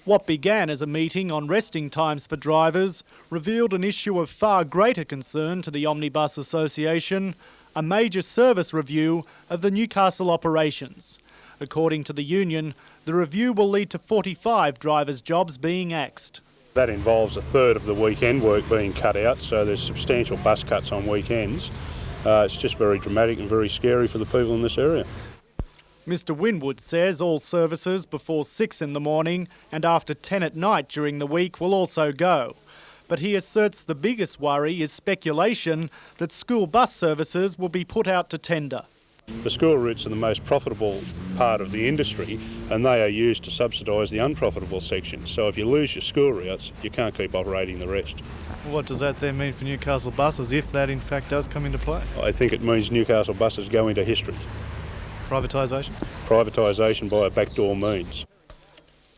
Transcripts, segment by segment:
What began as a meeting on resting times for drivers revealed an issue of far greater concern to the Omnibus Association, a major service review of the Newcastle operations. According to the union, the review will lead to 45 drivers' jobs being axed. That involves a third of the weekend work being cut out, so there's substantial bus cuts on weekends. It's just very dramatic and very scary for the people in this area. Mr Winwood says all services before 6 in the morning and after 10 at night during the week will also go. But he asserts the biggest worry is speculation that school bus services will be put out to tender. The school routes are the most profitable part of the industry, and they are used to subsidise the unprofitable section. So if you lose your school routes, you can't keep operating the rest. What does that then mean for Newcastle buses, if that in fact does come into play? I think it means Newcastle buses go into history. Privatisation? Privatisation by a backdoor means.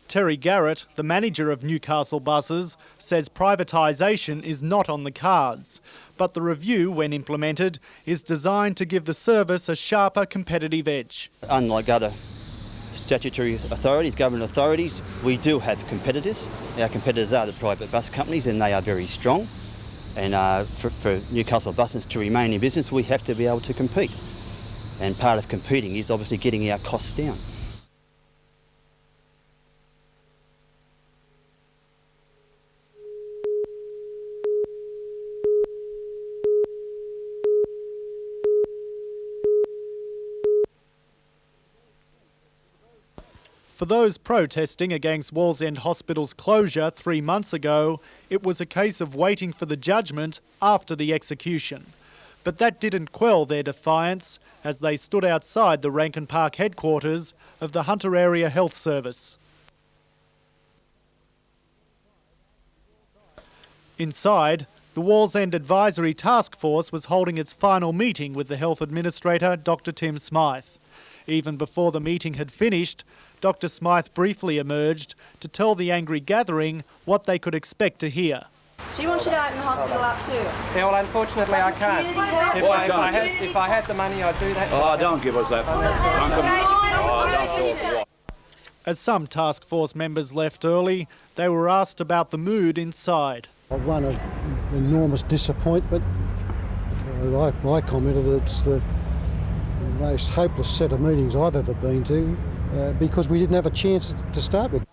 Terry Garrett, the manager of Newcastle buses, says privatisation is not on the cards, but the review, when implemented, is designed to give the service a sharper competitive edge. Unlike other statutory authorities, government authorities, we do have competitors. Our competitors are the private bus companies, and they are very strong. And for Newcastle buses to remain in business, we have to be able to compete. And part of competing is obviously getting our costs down. For those protesting against Wallsend Hospital's closure 3 months ago, it was a case of waiting for the judgment after the execution. But that didn't quell their defiance as they stood outside the Rankin Park headquarters of the Hunter Area Health Service. Inside, the Wallsend Advisory Task Force was holding its final meeting with the Health Administrator, Dr Tim Smythe. Even before the meeting had finished, Dr Smythe briefly emerged to tell the angry gathering what they could expect to hear. She wants you to open the hospital up too. Yeah, well, unfortunately I can't. If I had the money, I'd do that. Oh, don't give us that. As some task force members left early, they were asked about the mood inside. One of enormous disappointment. I commented it's the most hopeless set of meetings I've ever been to because we didn't have a chance to start with.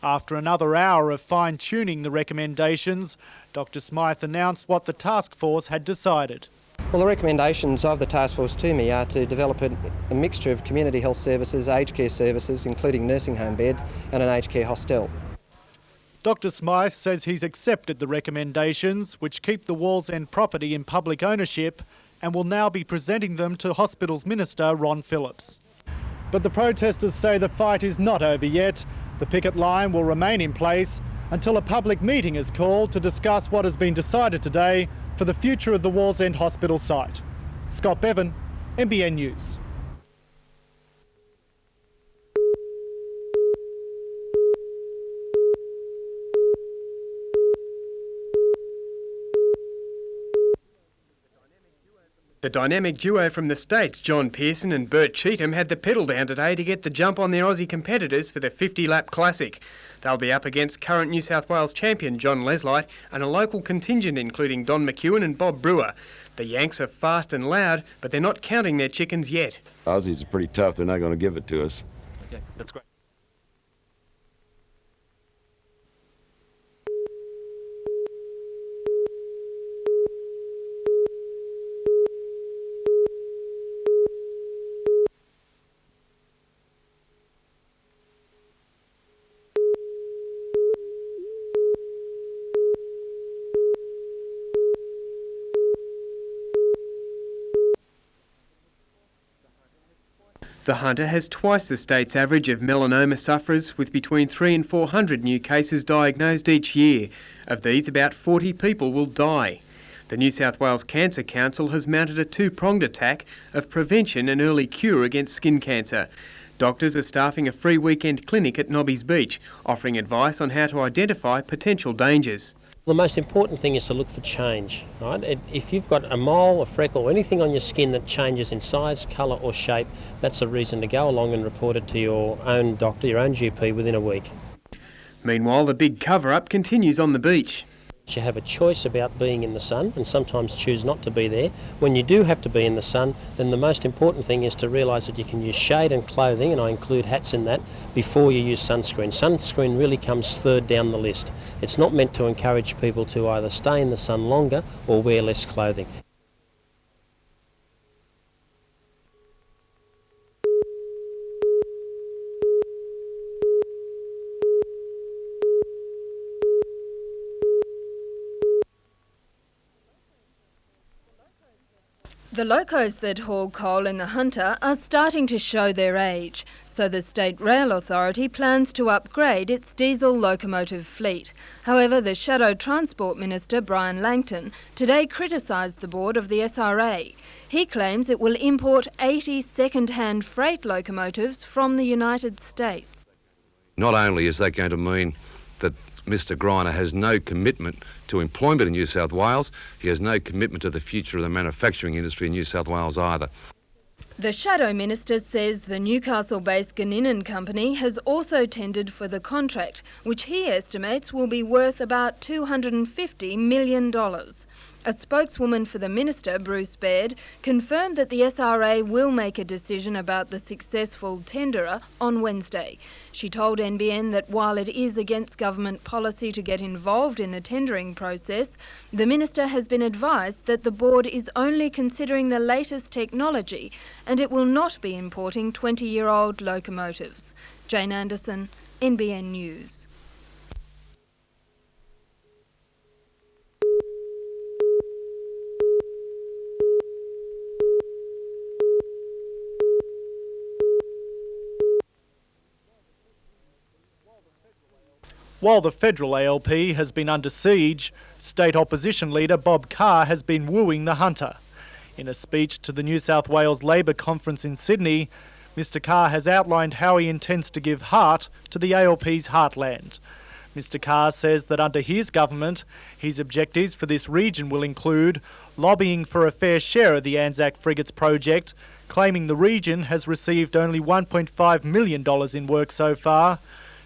After another hour of fine-tuning the recommendations, Dr Smythe announced what the task force had decided. Well, the recommendations of the task force to me are to develop a mixture of community health services, aged care services, including nursing home beds, and an aged care hostel. Dr Smythe says he's accepted the recommendations, which keep the Wallsend property in public ownership, and will now be presenting them to Hospitals Minister Ron Phillips. But the protesters say the fight is not over yet. The picket line will remain in place until a public meeting is called to discuss what has been decided today for the future of the Wallsend Hospital site. Scott Bevan, NBN News. The dynamic duo from the States, John Pearson and Bert Cheetham, had the pedal down today to get the jump on their Aussie competitors for the 50-lap classic. They'll be up against current New South Wales champion John Leslight and a local contingent including Don McEwen and Bob Brewer. The Yanks are fast and loud, but they're not counting their chickens yet. Aussies are pretty tough. They're not going to give it to us. Okay, that's great. The Hunter has twice the state's average of melanoma sufferers, with between 300 and 400 new cases diagnosed each year. Of these, about 40 people will die. The New South Wales Cancer Council has mounted a two-pronged attack of prevention and early cure against skin cancer. Doctors are staffing a free weekend clinic at Nobby's Beach, offering advice on how to identify potential dangers. The most important thing is to look for change, right? If you've got a mole, a freckle, anything on your skin that changes in size, colour or shape, that's a reason to go along and report it to your own doctor, your own GP, within a week. Meanwhile, the big cover-up continues on the beach. You have a choice about being in the sun and sometimes choose not to be there. When you do have to be in the sun, then the most important thing is to realise that you can use shade and clothing, and I include hats in that, before you use sunscreen. Sunscreen really comes third down the list. It's not meant to encourage people to either stay in the sun longer or wear less clothing. The locos that haul coal in the Hunter are starting to show their age, so the State Rail Authority plans to upgrade its diesel locomotive fleet. However, the Shadow Transport Minister, Brian Langton, today criticised the board of the SRA. He claims it will import 80 second-hand freight locomotives from the United States. Not only is that going to mean that Mr Greiner has no commitment to employment in New South Wales, he has no commitment to the future of the manufacturing industry in New South Wales either. The Shadow Minister says the Newcastle-based Ganninan Company has also tendered for the contract, which he estimates will be worth about $250 million. A spokeswoman for the Minister, Bruce Baird, confirmed that the SRA will make a decision about the successful tenderer on Wednesday. She told NBN that while it is against government policy to get involved in the tendering process, the Minister has been advised that the board is only considering the latest technology and it will not be importing 20-year-old locomotives. Jane Anderson, NBN News. While the federal ALP has been under siege, state opposition leader Bob Carr has been wooing the Hunter. In a speech to the New South Wales Labor Conference in Sydney, Mr Carr has outlined how he intends to give heart to the ALP's heartland. Mr Carr says that under his government, his objectives for this region will include lobbying for a fair share of the Anzac Frigates project, claiming the region has received only $1.5 million in work so far,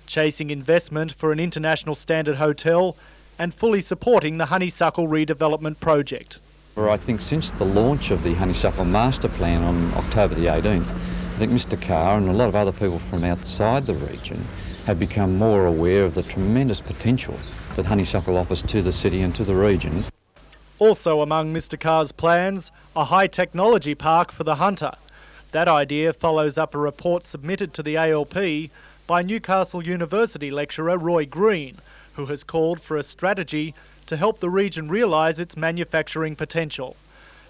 chasing investment for an international standard hotel, and fully supporting the Honeysuckle redevelopment project. I think since the launch of the Honeysuckle Master Plan on October the 18th, I think Mr Carr and a lot of other people from outside the region have become more aware of the tremendous potential that Honeysuckle offers to the city and to the region. Also among Mr Carr's plans, a high technology park for the Hunter. That idea follows up a report submitted to the ALP by Newcastle University lecturer Roy Green, who has called for a strategy to help the region realise its manufacturing potential.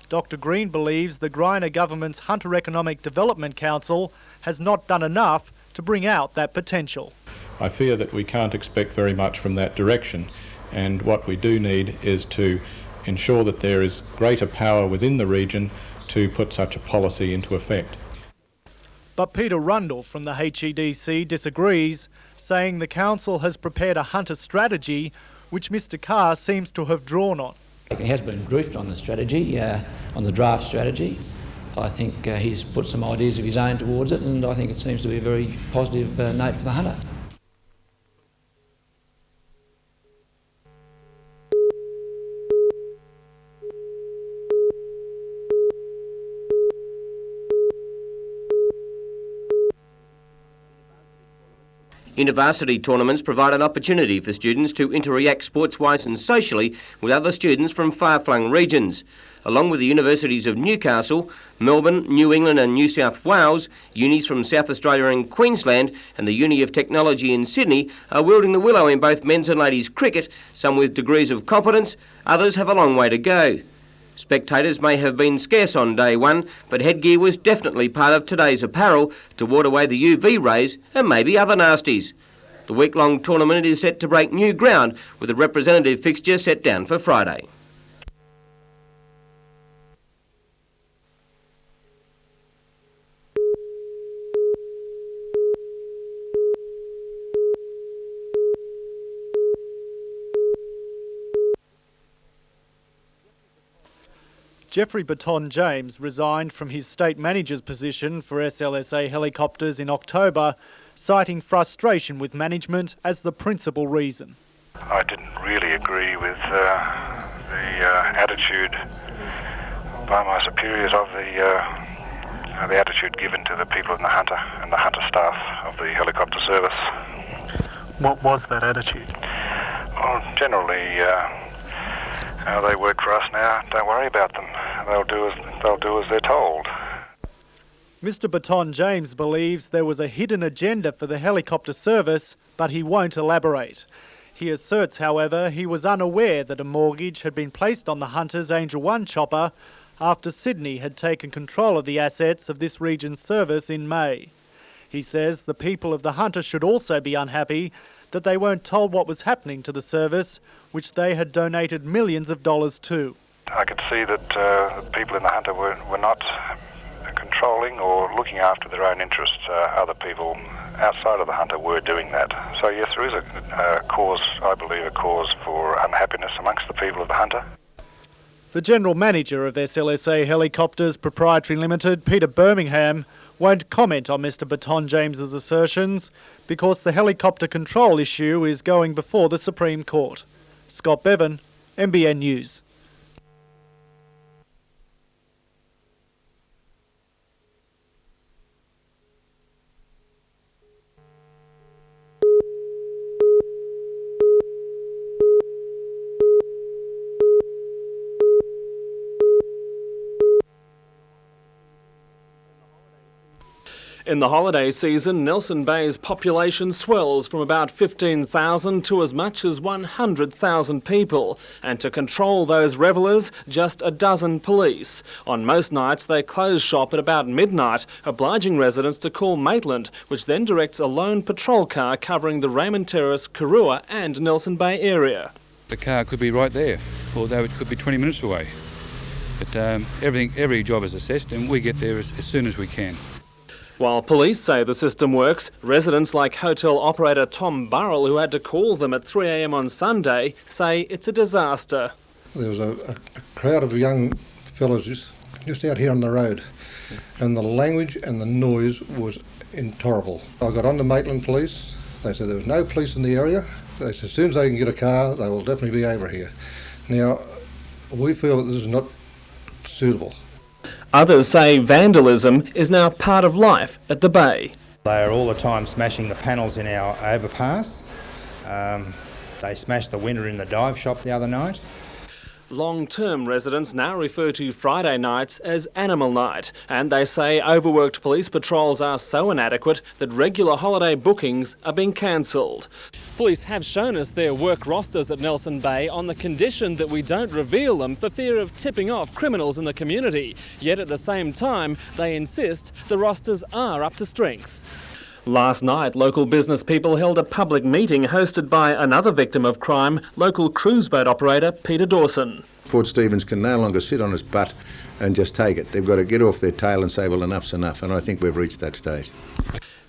Dr Green believes the Greiner government's Hunter Economic Development Council has not done enough to bring out that potential. I fear that we can't expect very much from that direction, and what we do need is to ensure that there is greater power within the region to put such a policy into effect. But Peter Rundle from the HEDC disagrees, saying the council has prepared a Hunter strategy which Mr Carr seems to have drawn on. He has been briefed on the strategy, on the draft strategy. I think he's put some ideas of his own towards it, and I think it seems to be a very positive note for the Hunter. Intervarsity tournaments provide an opportunity for students to interact sports-wise and socially with other students from far-flung regions. Along with the universities of Newcastle, Melbourne, New England and New South Wales, unis from South Australia and Queensland and the Uni of Technology in Sydney are wielding the willow in both men's and ladies' cricket, some with degrees of competence, others have a long way to go. Spectators may have been scarce on day one, but headgear was definitely part of today's apparel to ward away the UV rays and maybe other nasties. The week-long tournament is set to break new ground with a representative fixture set down for Friday. Jeffrey Baton-James resigned from his state manager's position for SLSA helicopters in October citing frustration with management as the principal reason. I didn't really agree with the attitude by my superiors of the attitude given to the people in the Hunter and the Hunter staff of the helicopter service. What was that attitude? Well, generally, they work for us now. Don't worry about them. They'll do as they're told. Mr. Baton James believes there was a hidden agenda for the helicopter service, but he won't elaborate. He asserts, however, he was unaware that a mortgage had been placed on the Hunter's Angel One chopper after Sydney had taken control of the assets of this region's service in May. He says the people of the Hunter should also be unhappy that they weren't told what was happening to the service, which they had donated millions of dollars to. I could see that the people in the Hunter were not controlling or looking after their own interests. Other people outside of the Hunter were doing that. So yes, there is a cause, I believe, a cause for unhappiness amongst the people of the Hunter. The General Manager of SLSA Helicopters Proprietary Limited, Peter Birmingham, won't comment on Mr. Baton James's assertions because the helicopter control issue is going before the Supreme Court. Scott Bevan, NBN News. In the holiday season, Nelson Bay's population swells from about 15,000 to as much as 100,000 people, and to control those revellers, just a dozen police. On most nights, they close shop at about midnight, obliging residents to call Maitland, which then directs a lone patrol car covering the Raymond Terrace, Karua and Nelson Bay area. The car could be right there, although it could be 20 minutes away. But every job is assessed and we get there as soon as we can. While police say the system works, residents like hotel operator Tom Burrell, who had to call them at 3 a.m. on Sunday, say it's a disaster. There was a crowd of young fellas just out here on the road, and the language and the noise was intolerable. I got on to Maitland Police. They said there was no police in the area. They said as soon as they can get a car, they will definitely be over here. Now, we feel that this is not suitable. Others say vandalism is now part of life at the Bay. They are all the time smashing the panels in our overpass. They smashed the window in the dive shop the other night. Long-term residents now refer to Friday nights as Animal Night, and they say overworked police patrols are so inadequate that regular holiday bookings are being cancelled. Police have shown us their work rosters at Nelson Bay on the condition that we don't reveal them for fear of tipping off criminals in the community. Yet at the same time, they insist the rosters are up to strength. Last night, local business people held a public meeting hosted by another victim of crime, local cruise boat operator Peter Dawson. Port Stephens can no longer sit on its butt and just take it. They've got to get off their tail and say, well, enough's enough, and I think we've reached that stage.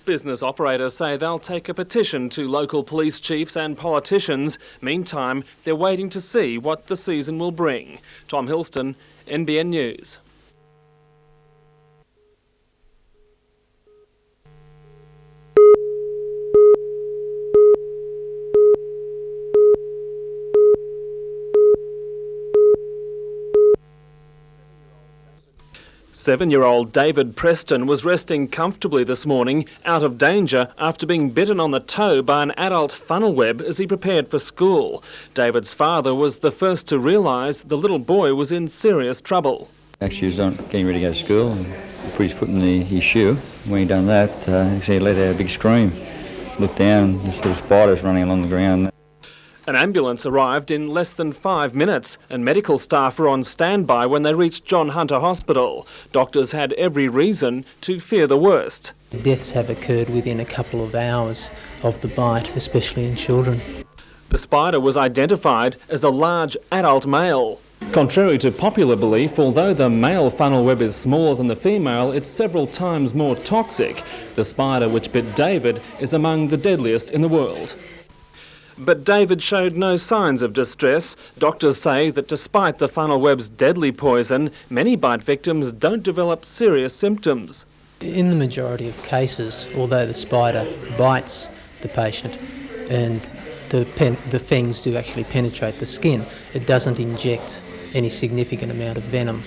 Business operators say they'll take a petition to local police chiefs and politicians. Meantime, they're waiting to see what the season will bring. Tom Hilston, NBN News. Seven-year-old David Preston was resting comfortably this morning, out of danger after being bitten on the toe by an adult funnel web as he prepared for school. David's father was the first to realise the little boy was in serious trouble. Actually, he was getting ready to go to school and he put his foot in his shoe. When he done that, he let out a big scream. Looked down, this little spider's running along the ground. An ambulance arrived in less than 5 minutes and medical staff were on standby when they reached John Hunter Hospital. Doctors had every reason to fear the worst. Deaths have occurred within a couple of hours of the bite, especially in children. The spider was identified as a large adult male. Contrary to popular belief, although the male funnel web is smaller than the female, it's several times more toxic. The spider which bit David is among the deadliest in the world. But David showed no signs of distress. Doctors say that despite the funnel web's deadly poison, many bite victims don't develop serious symptoms. In the majority of cases, although the spider bites the patient and the fangs do actually penetrate the skin, it doesn't inject any significant amount of venom.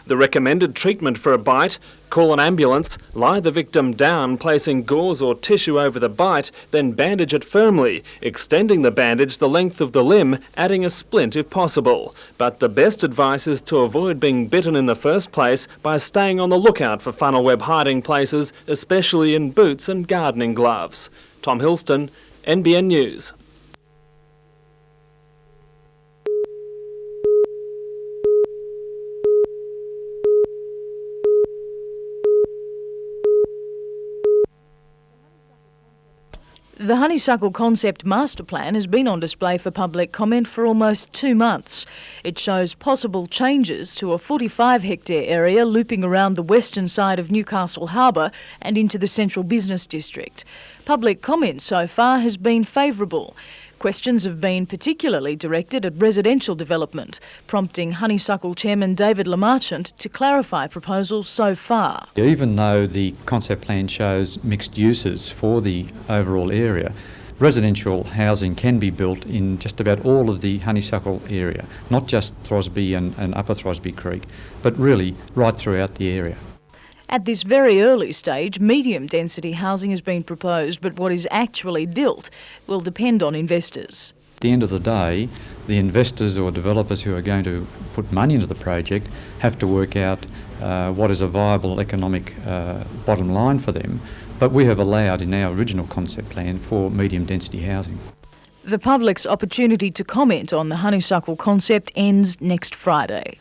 The recommended treatment for a bite: call an ambulance, lie the victim down, placing gauze or tissue over the bite, then bandage it firmly, extending the bandage the length of the limb, adding a splint if possible. But the best advice is to avoid being bitten in the first place by staying on the lookout for funnel web hiding places, especially in boots and gardening gloves. Tom Hilston, NBN News. The Honeysuckle Concept Master Plan has been on display for public comment for almost 2 months. It shows possible changes to a 45-hectare area looping around the western side of Newcastle Harbour and into the central business district. Public comment so far has been favourable. Questions have been particularly directed at residential development, prompting Honeysuckle Chairman David Lamarchant to clarify proposals so far. Even though the concept plan shows mixed uses for the overall area, residential housing can be built in just about all of the Honeysuckle area, not just Throsby and Upper Throsby Creek, but really right throughout the area. At this very early stage, medium-density housing has been proposed, but what is actually built will depend on investors. At the end of the day, the investors or developers who are going to put money into the project have to work out what is a viable economic bottom line for them, but we have allowed in our original concept plan for medium-density housing. The public's opportunity to comment on the Honeysuckle concept ends next Friday.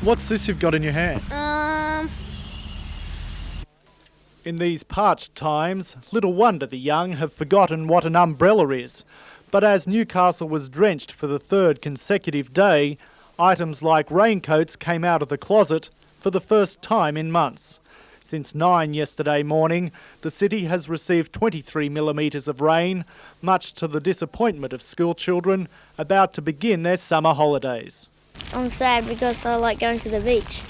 What's this you've got in your hand? In these parched times, little wonder the young have forgotten what an umbrella is. But as Newcastle was drenched for the 3rd consecutive day, items like raincoats came out of the closet for the first time in months. Since 9 yesterday morning, the city has received 23 millimetres of rain, much to the disappointment of school children about to begin their summer holidays. I'm sad because I like going to the beach.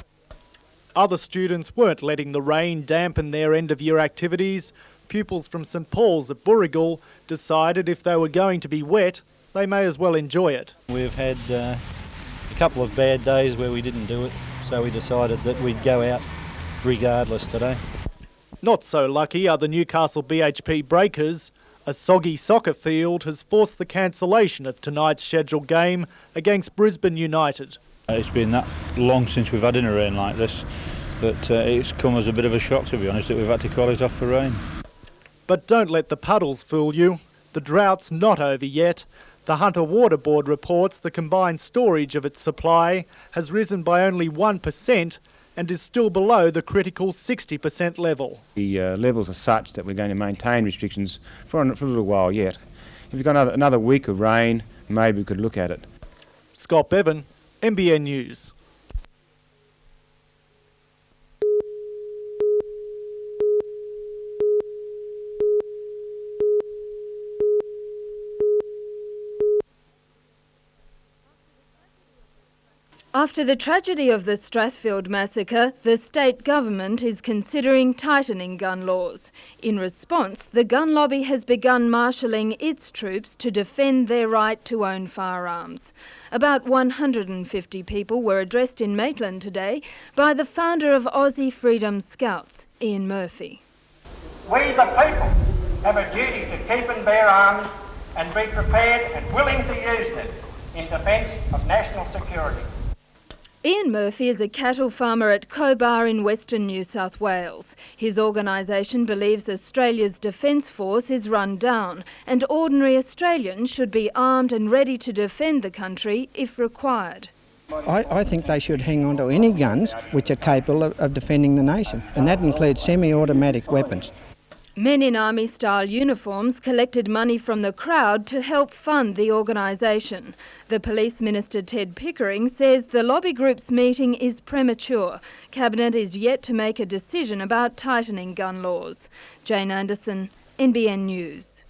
Other students weren't letting the rain dampen their end-of-year activities. Pupils from St Paul's at Burrigal decided if they were going to be wet, they may as well enjoy it. We've had a couple of bad days where we didn't do it, so we decided that we'd go out regardless today. Not so lucky are the Newcastle BHP Breakers. A soggy soccer field has forced the cancellation of tonight's scheduled game against Brisbane United. It's been that long since we've had any rain like this that it's come as a bit of a shock, to be honest, that we've had to call it off for rain. But don't let the puddles fool you. The drought's not over yet. The Hunter Water Board reports the combined storage of its supply has risen by only 1% and is still below the critical 60% level. The levels are such that we're going to maintain restrictions for a little while yet. If we've got another week of rain, maybe we could look at it. Scott Bevan, NBN News. After the tragedy of the Strathfield massacre, the state government is considering tightening gun laws. In response, the gun lobby has begun marshalling its troops to defend their right to own firearms. About 150 people were addressed in Maitland today by the founder of Aussie Freedom Scouts, Ian Murphy. We the people have a duty to keep and bear arms and be prepared and willing to use them in defence of national security. Ian Murphy is a cattle farmer at Cobar in Western New South Wales. His organisation believes Australia's Defence Force is run down and ordinary Australians should be armed and ready to defend the country if required. I think they should hang on to any guns which are capable of defending the nation, and that includes semi-automatic weapons. Men in army-style uniforms collected money from the crowd to help fund the organisation. The Police Minister Ted Pickering says the lobby group's meeting is premature. Cabinet is yet to make a decision about tightening gun laws. Jane Anderson, NBN News.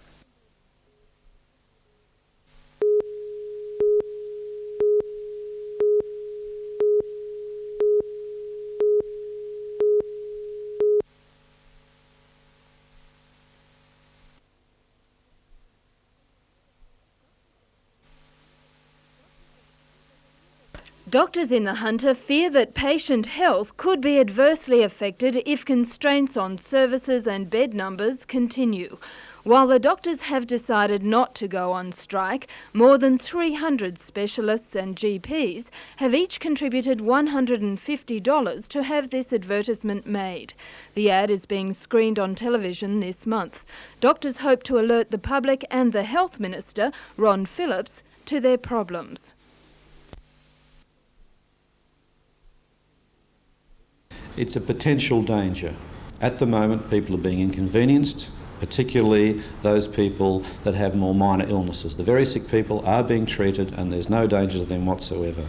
Doctors in the Hunter fear that patient health could be adversely affected if constraints on services and bed numbers continue. While the doctors have decided not to go on strike, more than 300 specialists and GPs have each contributed $150 to have this advertisement made. The ad is being screened on television this month. Doctors hope to alert the public and the Health Minister, Ron Phillips, to their problems. It's a potential danger. At the moment, people are being inconvenienced, particularly those people that have more minor illnesses. The very sick people are being treated and there's no danger to them whatsoever.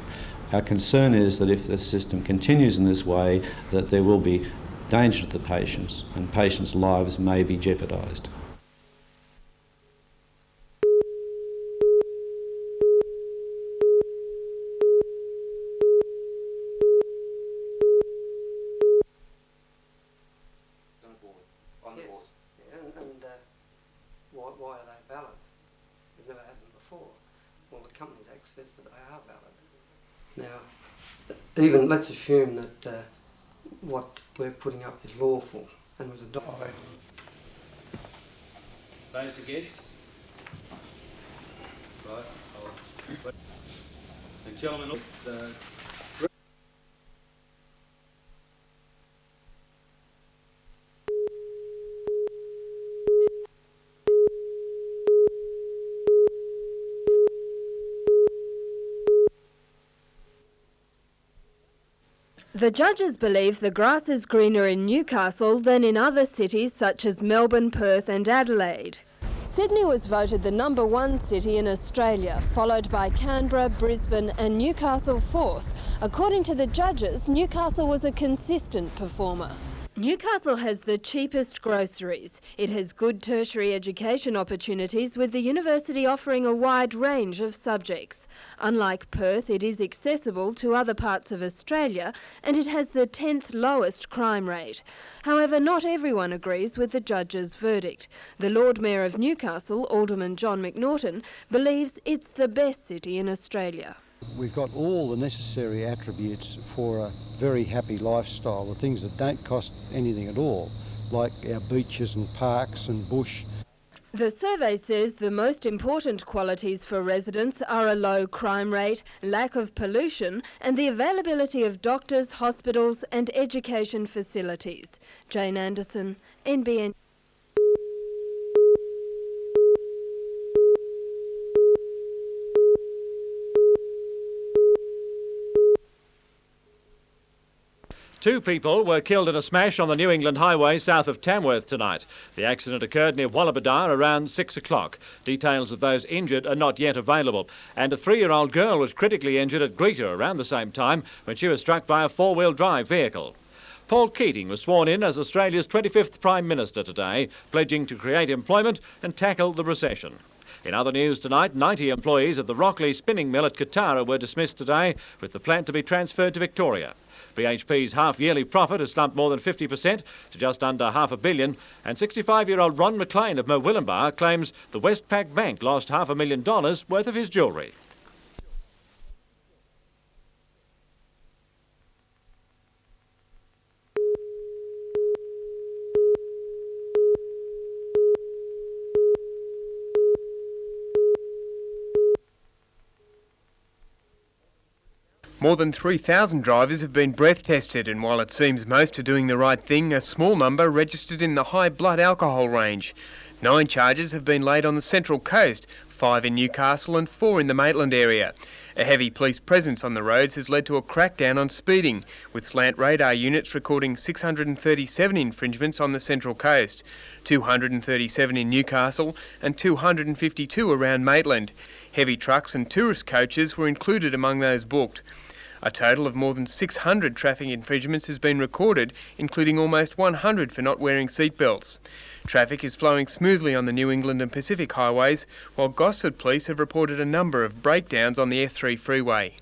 Our concern is that if this system continues in this way, that there will be danger to the patients and patients' lives may be jeopardised. Why are they valid? It's never happened before. Well, the Companies Act says that they are valid. Now, even let's assume that what we're putting up is lawful and was adopted. Those against? Right. And gentlemen, The judges believe the grass is greener in Newcastle than in other cities such as Melbourne, Perth and Adelaide. Sydney was voted the #1 city in Australia, followed by Canberra, Brisbane and Newcastle fourth. According to the judges, Newcastle was a consistent performer. Newcastle has the cheapest groceries. It has good tertiary education opportunities, with the university offering a wide range of subjects. Unlike Perth, it is accessible to other parts of Australia and it has the 10th lowest crime rate. However, not everyone agrees with the judge's verdict. The Lord Mayor of Newcastle, Alderman John McNaughton, believes it's the best city in Australia. We've got all the necessary attributes for a very happy lifestyle, the things that don't cost anything at all, like our beaches and parks and bush. The survey says the most important qualities for residents are a low crime rate, lack of pollution and the availability of doctors, hospitals and education facilities. Jane Anderson, NBN. Two people were killed in a smash on the New England Highway south of Tamworth tonight. The accident occurred near Wallabadar around 6 o'clock. Details of those injured are not yet available. And a 3-year-old girl was critically injured at Greta around the same time when she was struck by a 4-wheel drive vehicle. Paul Keating was sworn in as Australia's 25th Prime Minister today, pledging to create employment and tackle the recession. In other news tonight, 90 employees of the Rockley spinning mill at Katara were dismissed today, with the plant to be transferred to Victoria. BHP's half-yearly profit has slumped more than 50% to just under $500 million, and 65-year-old Ron McLean of Murwillumbah claims the Westpac Bank lost $500,000 worth of his jewellery. More than 3,000 drivers have been breath tested, and while it seems most are doing the right thing, a small number registered in the high blood alcohol range. 9 charges have been laid on the Central Coast, 5 in Newcastle and 4 in the Maitland area. A heavy police presence on the roads has led to a crackdown on speeding, with slant radar units recording 637 infringements on the Central Coast, 237 in Newcastle and 252 around Maitland. Heavy trucks and tourist coaches were included among those booked. A total of more than 600 traffic infringements has been recorded, including almost 100 for not wearing seatbelts. Traffic is flowing smoothly on the New England and Pacific highways, while Gosford Police have reported a number of breakdowns on the F3 freeway.